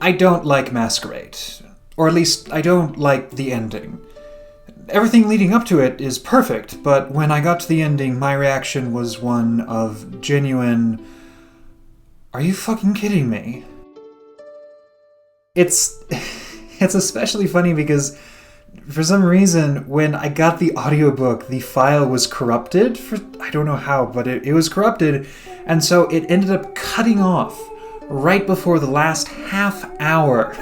I don't like Maskerade. Or at least, I don't like the ending. Everything leading up to it is perfect, but when I got to the ending, my reaction was one of genuine, "Are you fucking kidding me?" It's especially funny because for some reason, when I got the audiobook, the file was corrupted. I don't know how, but it was corrupted, and so it ended up cutting off right before the last half hour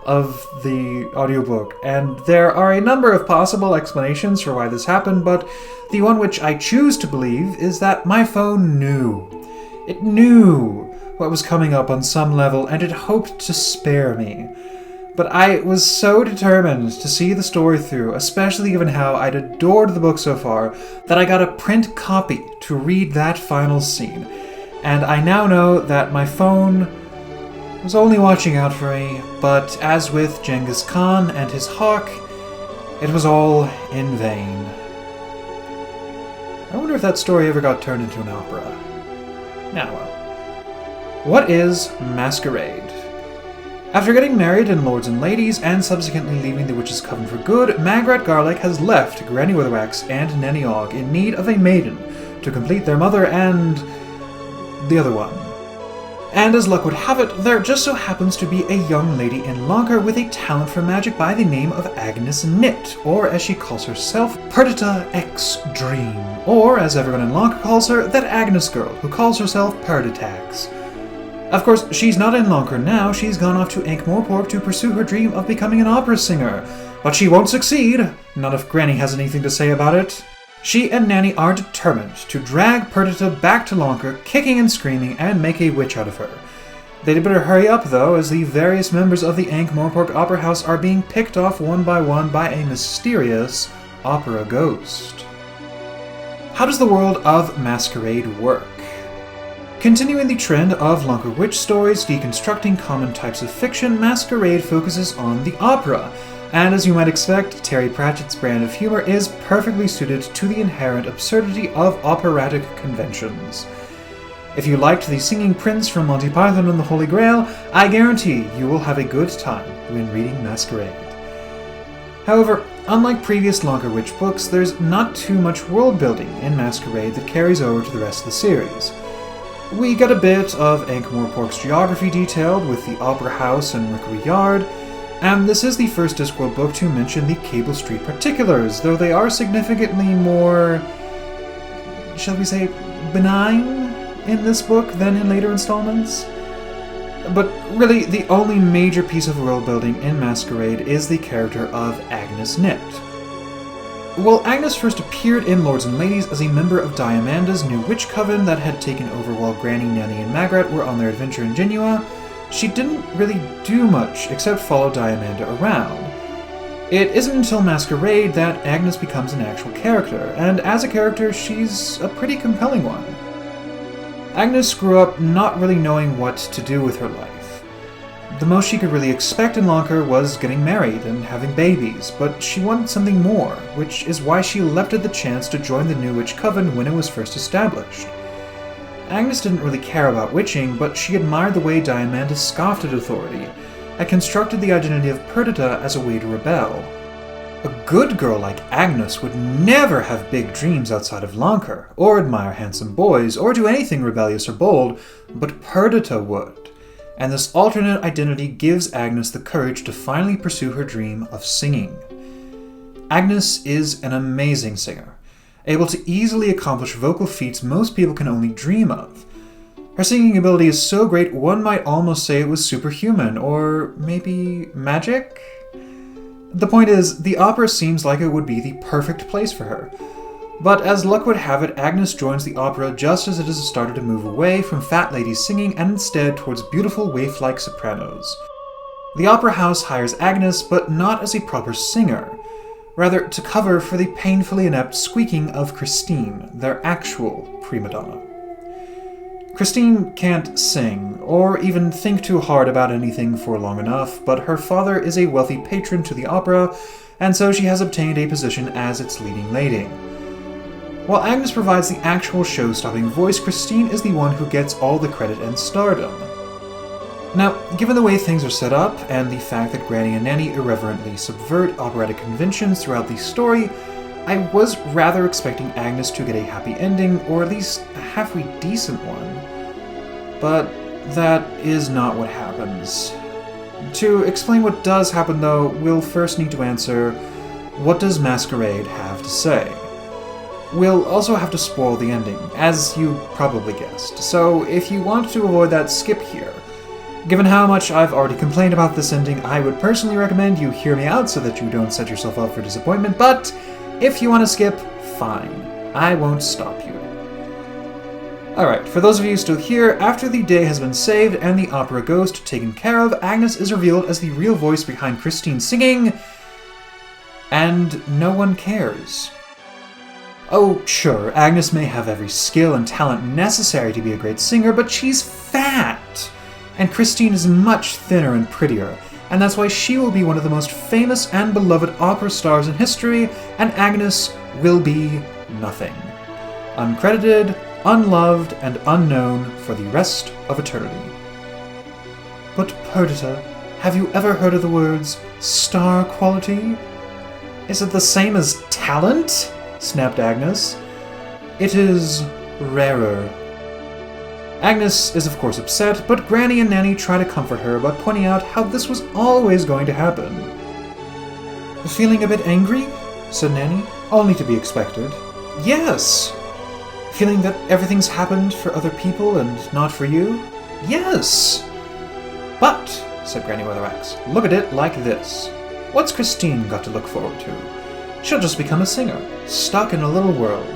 of the audiobook. And there are a number of possible explanations for why this happened, but the one which I choose to believe is that my phone knew. It knew what was coming up on some level, and it hoped to spare me. But I was so determined to see the story through, especially given how I'd adored the book so far, that I got a print copy to read that final scene. And I now know that my phone was only watching out for me, but as with Genghis Khan and his hawk, it was all in vain. I wonder if that story ever got turned into an opera. Now, well. What is Maskerade? After getting married in Lords and Ladies and subsequently leaving the Witches' Coven for good, Magrat Garlic has left Granny Weatherwax and Nanny Og in need of a maiden to complete their mother and the other one. And as luck would have it, there just so happens to be a young lady in Lancre with a talent for magic by the name of Agnes Nitt, or as she calls herself, Perdita X Dream, or as everyone in Lancre calls her, that Agnes girl who calls herself Perditax. Of course, she's not in Lancre now, she's gone off to Ankh-Morpork to pursue her dream of becoming an opera singer. But she won't succeed, not if Granny has anything to say about it. She and Nanny are determined to drag Perdita back to Lancre, kicking and screaming, and make a witch out of her. They'd better hurry up, though, as the various members of the Ankh-Morpork Opera House are being picked off one by one by a mysterious opera ghost. How does the world of Maskerade work? Continuing the trend of Lancre witch stories deconstructing common types of fiction, Maskerade focuses on the opera, and as you might expect, Terry Pratchett's brand of humor is perfectly suited to the inherent absurdity of operatic conventions. If you liked the singing prince from Monty Python and the Holy Grail, I guarantee you will have a good time when reading Maskerade. However, unlike previous Lancre witch books, there's not too much world building in Maskerade that carries over to the rest of the series. We get a bit of Ankh-Morpork's geography detailed with the Opera House and Rookery Yard, and this is the first Discworld book to mention the Cable Street particulars, though they are significantly more, shall we say, benign in this book than in later installments. But really, the only major piece of world building in Maskerade is the character of Agnes Nitt. Well, Agnes first appeared in Lords and Ladies as a member of Diamanda's new witch coven that had taken over while Granny, Nanny, and Magrat were on their adventure in Genua. She didn't really do much except follow Diamanda around. It isn't until Maskerade that Agnes becomes an actual character, and as a character, she's a pretty compelling one. Agnes grew up not really knowing what to do with her life. The most she could really expect in Lancre was getting married and having babies, but she wanted something more, which is why she leapt at the chance to join the New Witch Coven when it was first established. Agnes didn't really care about witching, but she admired the way Diamanda scoffed at authority, and constructed the identity of Perdita as a way to rebel. A good girl like Agnes would never have big dreams outside of Lancre, or admire handsome boys, or do anything rebellious or bold, but Perdita would. And this alternate identity gives Agnes the courage to finally pursue her dream of singing. Agnes is an amazing singer, able to easily accomplish vocal feats most people can only dream of. Her singing ability is so great one might almost say it was superhuman, or maybe magic? The point is, the opera seems like it would be the perfect place for her. But as luck would have it, Agnes joins the opera just as it has started to move away from fat ladies singing and instead towards beautiful waif-like sopranos. The opera house hires Agnes, but not as a proper singer, rather to cover for the painfully inept squeaking of Christiiine, their actual prima donna. Christiiine can't sing, or even think too hard about anything for long enough, but her father is a wealthy patron to the opera, and so she has obtained a position as its leading lady. While Agnes provides the actual show-stopping voice, Christiiine is the one who gets all the credit and stardom. Now, given the way things are set up, and the fact that Granny and Nanny irreverently subvert operatic conventions throughout the story, I was rather expecting Agnes to get a happy ending, or at least a halfway decent one. But that is not what happens. To explain what does happen, though, we'll first need to answer, what does Maskerade have to say? We'll also have to spoil the ending, as you probably guessed, so if you want to avoid that, skip here. Given how much I've already complained about this ending, I would personally recommend you hear me out so that you don't set yourself up for disappointment, but if you want to skip, fine. I won't stop you. Alright, for those of you still here, after the day has been saved and the opera ghost taken care of, Agnes is revealed as the real voice behind Christiiine singing, and no one cares. Oh, sure, Agnes may have every skill and talent necessary to be a great singer, but she's fat! And Christiiine is much thinner and prettier, and that's why she will be one of the most famous and beloved opera stars in history, and Agnes will be nothing. Uncredited, unloved, and unknown for the rest of eternity. But Perdita, have you ever heard of the words star quality? Is it the same as talent? Snapped Agnes. It is rarer. Agnes is of course upset, but Granny and Nanny try to comfort her by pointing out how this was always going to happen. Feeling a bit angry? Said Nanny. Only to be expected. Yes! Feeling that everything's happened for other people and not for you? Yes! But, said Granny Weatherwax, look at it like this. What's Christiiine got to look forward to? She'll just become a singer, stuck in a little world.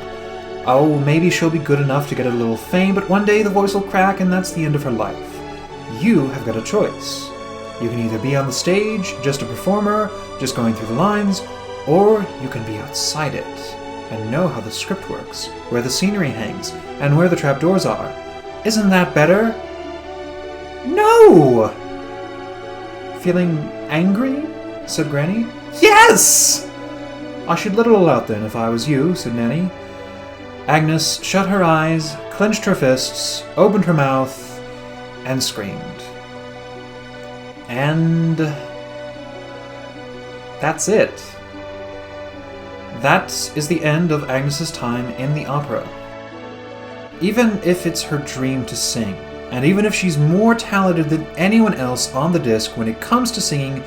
Oh, maybe she'll be good enough to get a little fame, but one day the voice will crack and that's the end of her life. You have got a choice. You can either be on the stage, just a performer, just going through the lines, or you can be outside it and know how the script works, where the scenery hangs, and where the trapdoors are. Isn't that better? No! Feeling angry? Said Granny. Yes! I should let it all out then, if I was you, said Nanny. Agnes shut her eyes, clenched her fists, opened her mouth, and screamed. And that's it. That is the end of Agnes's time in the opera. Even if it's her dream to sing, and even if she's more talented than anyone else on the disc when it comes to singing,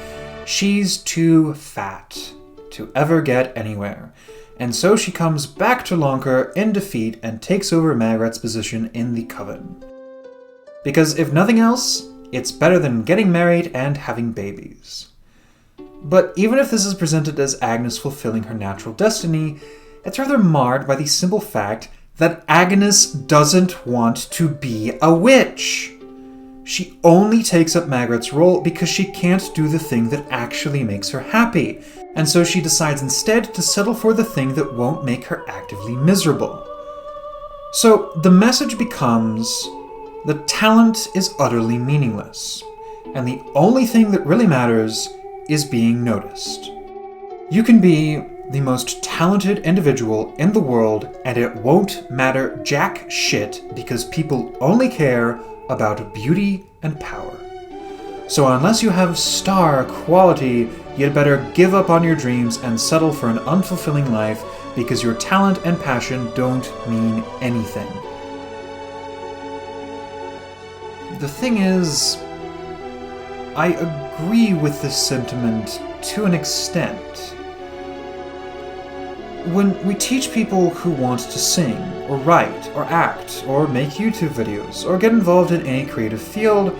she's too fat to ever get anywhere. And so she comes back to Lancre in defeat and takes over Margaret's position in the Coven. Because if nothing else, it's better than getting married and having babies. But even if this is presented as Agnes fulfilling her natural destiny, it's rather marred by the simple fact that Agnes doesn't want to be a witch. She only takes up Margaret's role because she can't do the thing that actually makes her happy, and so she decides instead to settle for the thing that won't make her actively miserable. So the message becomes that talent is utterly meaningless, and the only thing that really matters is being noticed. You can be the most talented individual in the world, and it won't matter jack shit because people only care about beauty and power. So unless you have star quality, you'd better give up on your dreams and settle for an unfulfilling life because your talent and passion don't mean anything. The thing is, I agree with this sentiment to an extent. When we teach people who want to sing, or write, or act, or make YouTube videos, or get involved in any creative field,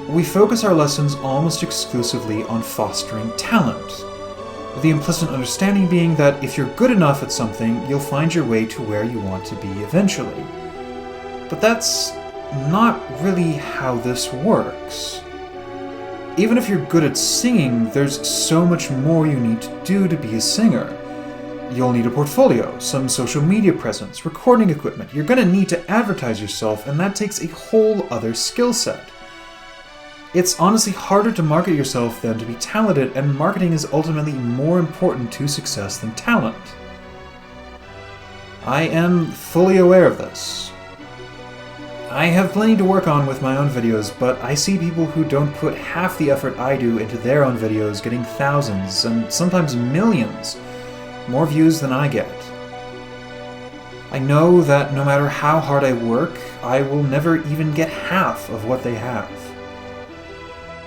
we focus our lessons almost exclusively on fostering talent. The implicit understanding being that if you're good enough at something, you'll find your way to where you want to be eventually. But that's not really how this works. Even if you're good at singing, there's so much more you need to do to be a singer. You'll need a portfolio, some social media presence, recording equipment. You're going to need to advertise yourself, and that takes a whole other skill set. It's honestly harder to market yourself than to be talented, and marketing is ultimately more important to success than talent. I am fully aware of this. I have plenty to work on with my own videos, but I see people who don't put half the effort I do into their own videos getting thousands, and sometimes millions, more views than I get. I know that no matter how hard I work, I will never even get half of what they have.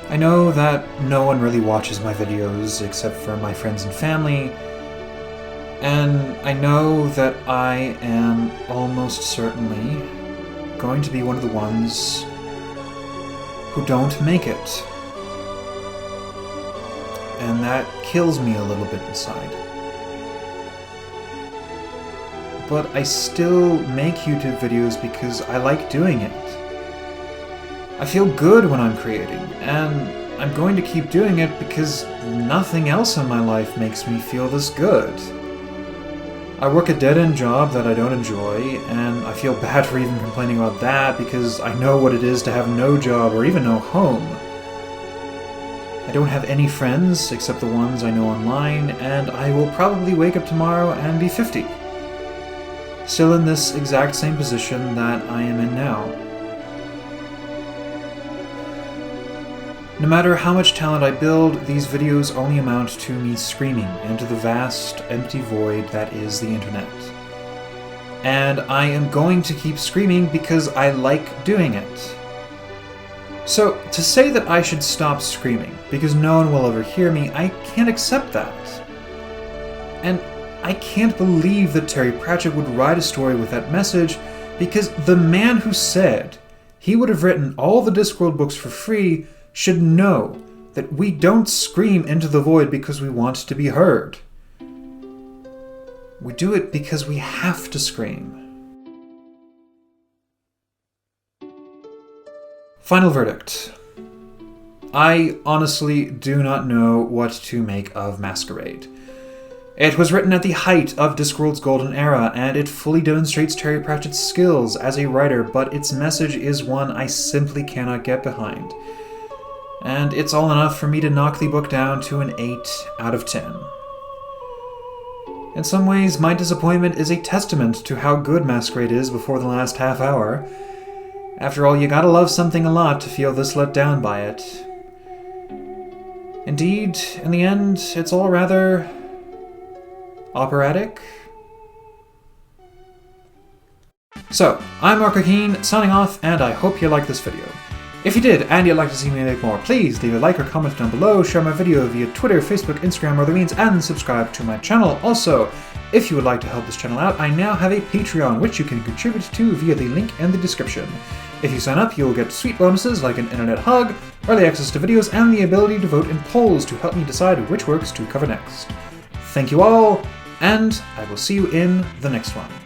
I know that no one really watches my videos except for my friends and family, and I know that I am almost certainly going to be one of the ones who don't make it. And that kills me a little bit inside. But I still make YouTube videos because I like doing it. I feel good when I'm creating, and I'm going to keep doing it because nothing else in my life makes me feel this good. I work a dead-end job that I don't enjoy, and I feel bad for even complaining about that because I know what it is to have no job or even no home. I don't have any friends except the ones I know online, and I will probably wake up tomorrow and be 50. Still in this exact same position that I am in now. No matter how much talent I build, these videos only amount to me screaming into the vast, empty void that is the internet. And I am going to keep screaming because I like doing it. So, to say that I should stop screaming because no one will ever hear me, I can't accept that. And I can't believe that Terry Pratchett would write a story with that message, because the man who said he would have written all the Discworld books for free should know that we don't scream into the void because we want to be heard. We do it because we have to scream. Final verdict. I honestly do not know what to make of Maskerade. It was written at the height of Discworld's golden era, and it fully demonstrates Terry Pratchett's skills as a writer, but its message is one I simply cannot get behind. And it's all enough for me to knock the book down to an 8 out of 10. In some ways, my disappointment is a testament to how good Maskerade is before the last half hour. After all, you gotta love something a lot to feel this let down by it. Indeed, in the end, it's all rather operatic. So, I'm Marc signing off, and I hope you liked this video. If you did, and you'd like to see me make more, please leave a like or comment down below, share my video via Twitter, Facebook, Instagram, or other means, and subscribe to my channel. Also, if you would like to help this channel out, I now have a Patreon, which you can contribute to via the link in the description. If you sign up, you will get sweet bonuses like an internet hug, early access to videos, and the ability to vote in polls to help me decide which works to cover next. Thank you all, and I will see you in the next one.